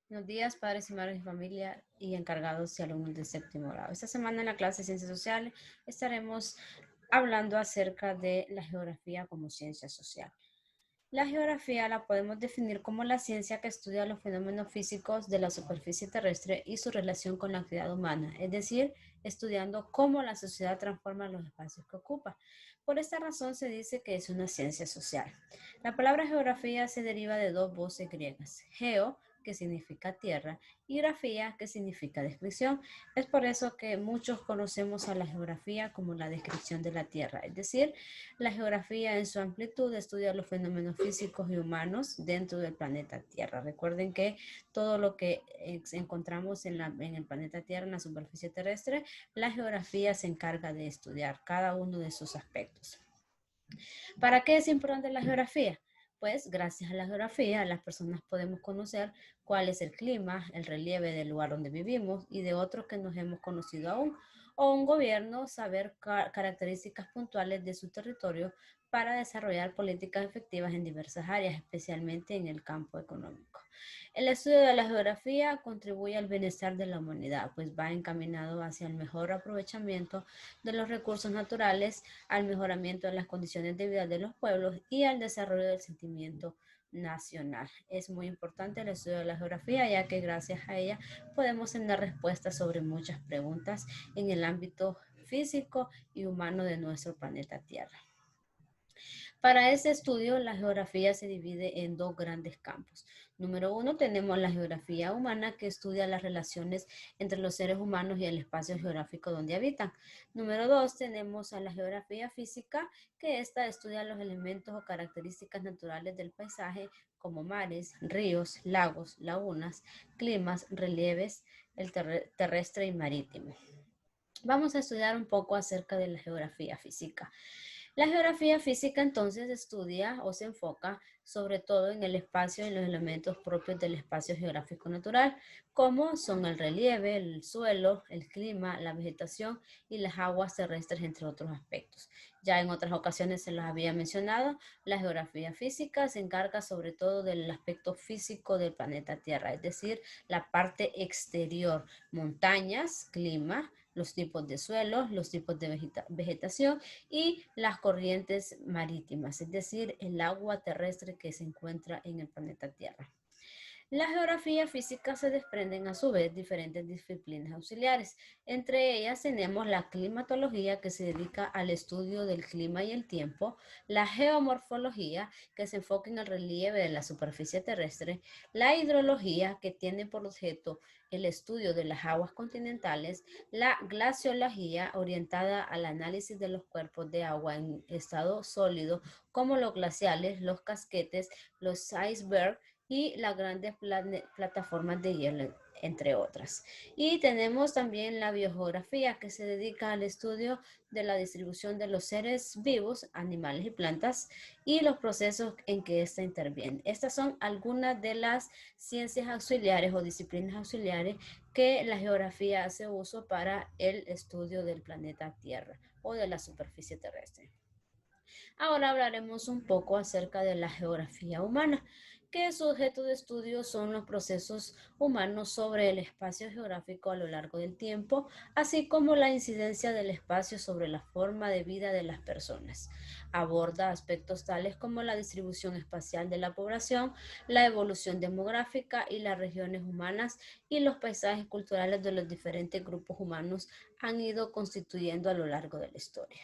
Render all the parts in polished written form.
Buenos días, padres y madres de familia y encargados y alumnos de séptimo grado. Esta semana en la clase de Ciencias Sociales estaremos hablando acerca de la geografía como ciencia social. La geografía la podemos definir como la ciencia que estudia los fenómenos físicos de la superficie terrestre y su relación con la actividad humana, es decir, estudiando cómo la sociedad transforma los espacios que ocupa. Por esta razón se dice que es una ciencia social. La palabra geografía se deriva de dos voces griegas, geo, que significa tierra, y grafía, que significa descripción. Es por eso que muchos conocemos a la geografía como la descripción de la tierra, es decir, la geografía en su amplitud estudia los fenómenos físicos y humanos dentro del planeta Tierra. Recuerden que todo lo que encontramos en el planeta Tierra, en la superficie terrestre, la geografía se encarga de estudiar cada uno de sus aspectos. ¿Para qué es importante la geografía? Pues gracias a la geografía las personas podemos conocer cuál es el clima, el relieve del lugar donde vivimos y de otros que nos hemos conocido aún, o un gobierno saber características puntuales de su territorio para desarrollar políticas efectivas en diversas áreas, especialmente en el campo económico. El estudio de la geografía contribuye al bienestar de la humanidad, pues va encaminado hacia el mejor aprovechamiento de los recursos naturales, al mejoramiento de las condiciones de vida de los pueblos y al desarrollo del sentimiento nacional. Es muy importante el estudio de la geografía, ya que gracias a ella podemos tener respuestas sobre muchas preguntas en el ámbito físico y humano de nuestro planeta Tierra. Para este estudio, la geografía se divide en dos grandes campos. Número uno, tenemos la geografía humana, que estudia las relaciones entre los seres humanos y el espacio geográfico donde habitan. Número dos, tenemos a la geografía física, que esta estudia los elementos o características naturales del paisaje, como mares, ríos, lagos, lagunas, climas, relieves, el terrestre y marítimo. Vamos a estudiar un poco acerca de la geografía física. La geografía física entonces estudia o se enfoca sobre todo en el espacio y en los elementos propios del espacio geográfico natural, como son el relieve, el suelo, el clima, la vegetación y las aguas terrestres, entre otros aspectos. Ya en otras ocasiones se los había mencionado, la geografía física se encarga sobre todo del aspecto físico del planeta Tierra, es decir, la parte exterior, montañas, clima, los tipos de suelos, los tipos de vegetación y las corrientes marítimas, es decir, el agua terrestre que se encuentra en el planeta Tierra. La geografía física se desprenden a su vez diferentes disciplinas auxiliares. Entre ellas tenemos la climatología, que se dedica al estudio del clima y el tiempo, la geomorfología, que se enfoca en el relieve de la superficie terrestre, la hidrología, que tiene por objeto el estudio de las aguas continentales, la glaciología, orientada al análisis de los cuerpos de agua en estado sólido, como los glaciales, los casquetes, los icebergs, y las grandes plataformas de hielo, entre otras. Y tenemos también la biogeografía, que se dedica al estudio de la distribución de los seres vivos, animales y plantas, y los procesos en que ésta interviene. Estas son algunas de las ciencias auxiliares o disciplinas auxiliares que la geografía hace uso para el estudio del planeta Tierra o de la superficie terrestre. Ahora hablaremos un poco acerca de la geografía humana, que su objeto de estudio son los procesos humanos sobre el espacio geográfico a lo largo del tiempo, así como la incidencia del espacio sobre la forma de vida de las personas. Aborda aspectos tales como la distribución espacial de la población, la evolución demográfica y las regiones humanas y los paisajes culturales de los diferentes grupos humanos han ido constituyendo a lo largo de la historia.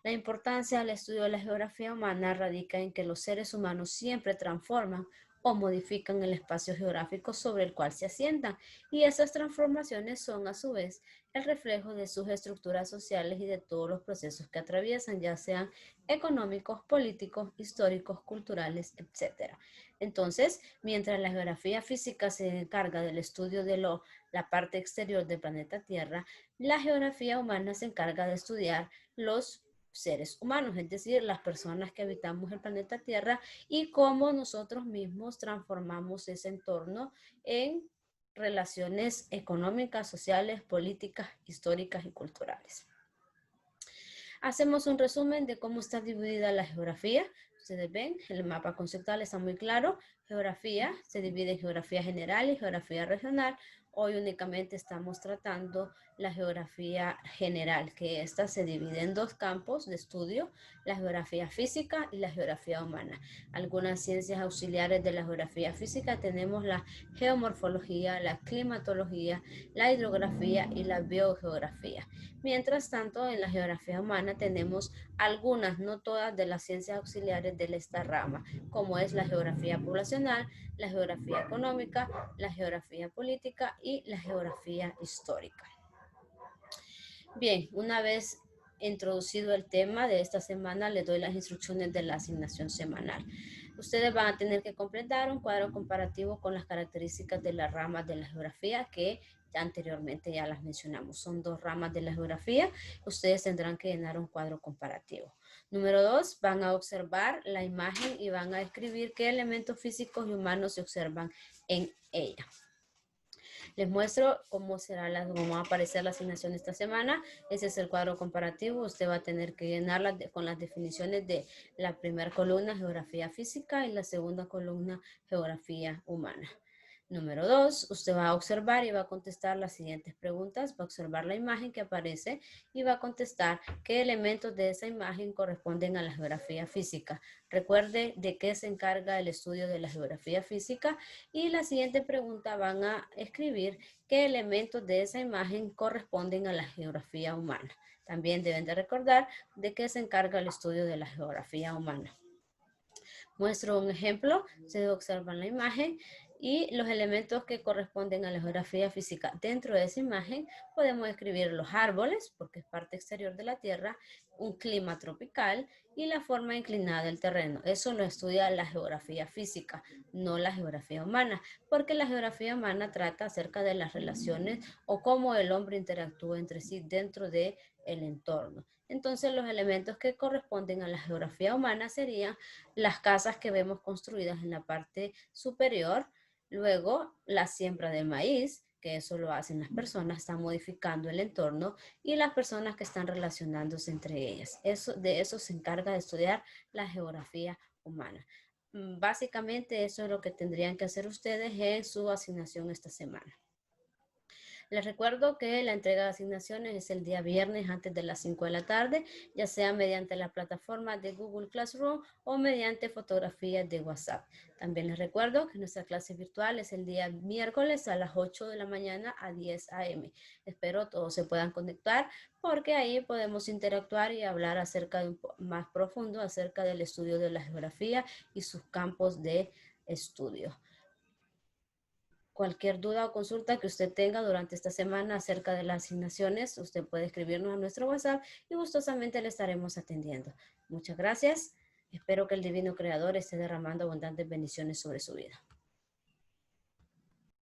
La importancia del estudio de la geografía humana radica en que los seres humanos siempre transforman o modifican el espacio geográfico sobre el cual se asientan, y esas transformaciones son a su vez el reflejo de sus estructuras sociales y de todos los procesos que atraviesan, ya sean económicos, políticos, históricos, culturales, etc. Entonces, mientras la geografía física se encarga del estudio de la parte exterior del planeta Tierra, la geografía humana se encarga de estudiar los seres humanos, es decir, las personas que habitamos el planeta Tierra y cómo nosotros mismos transformamos ese entorno en relaciones económicas, sociales, políticas, históricas y culturales. Hacemos un resumen de cómo está dividida la geografía. Ustedes ven, el mapa conceptual está muy claro. Geografía se divide en geografía general y geografía regional. Hoy únicamente estamos tratando la geografía general, que esta se divide en dos campos de estudio, la geografía física y la geografía humana. Algunas ciencias auxiliares de la geografía física tenemos la geomorfología, la climatología, la hidrografía y la biogeografía. Mientras tanto, en la geografía humana tenemos algunas, no todas, de las ciencias auxiliares de esta rama, como es la geografía poblacional, la geografía económica, la geografía política y la geografía histórica. Bien, una vez introducido el tema de esta semana, les doy las instrucciones de la asignación semanal. Ustedes van a tener que completar un cuadro comparativo con las características de las ramas de la geografía que anteriormente ya las mencionamos. Son dos ramas de la geografía. Ustedes tendrán que llenar un cuadro comparativo. Número 2, van a observar la imagen y van a describir qué elementos físicos y humanos se observan en ella. Les muestro cómo va a aparecer la asignación esta semana. Ese es el cuadro comparativo. Usted va a tener que llenarla con las definiciones de la primera columna, geografía física, y la segunda columna, geografía humana. Número 2, usted va a observar y va a contestar las siguientes preguntas. Va a observar la imagen que aparece y va a contestar qué elementos de esa imagen corresponden a la geografía física. Recuerde de qué se encarga el estudio de la geografía física. Y la siguiente pregunta van a escribir qué elementos de esa imagen corresponden a la geografía humana. También deben de recordar de qué se encarga el estudio de la geografía humana. Muestro un ejemplo. Se observa la imagen y los elementos que corresponden a la geografía física. Dentro de esa imagen podemos escribir los árboles, porque es parte exterior de la Tierra, un clima tropical y la forma inclinada del terreno. Eso lo estudia la geografía física, no la geografía humana, porque la geografía humana trata acerca de las relaciones o cómo el hombre interactúa entre sí dentro del entorno. Entonces, los elementos que corresponden a la geografía humana serían las casas que vemos construidas en la parte superior, luego la siembra de maíz, que eso lo hacen las personas, están modificando el entorno, y las personas que están relacionándose entre ellas. De eso se encarga de estudiar la geografía humana. Básicamente eso es lo que tendrían que hacer ustedes en su asignación esta semana. Les recuerdo que la entrega de asignaciones es el día viernes antes de las 5 de la tarde, ya sea mediante la plataforma de Google Classroom o mediante fotografías de WhatsApp. También les recuerdo que nuestra clase virtual es el día miércoles a las 8 de la mañana a 10 a.m. Espero todos se puedan conectar porque ahí podemos interactuar y hablar acerca de más profundo acerca del estudio de la geografía y sus campos de estudio. Cualquier duda o consulta que usted tenga durante esta semana acerca de las asignaciones, usted puede escribirnos a nuestro WhatsApp y gustosamente le estaremos atendiendo. Muchas gracias. Espero que el Divino Creador esté derramando abundantes bendiciones sobre su vida.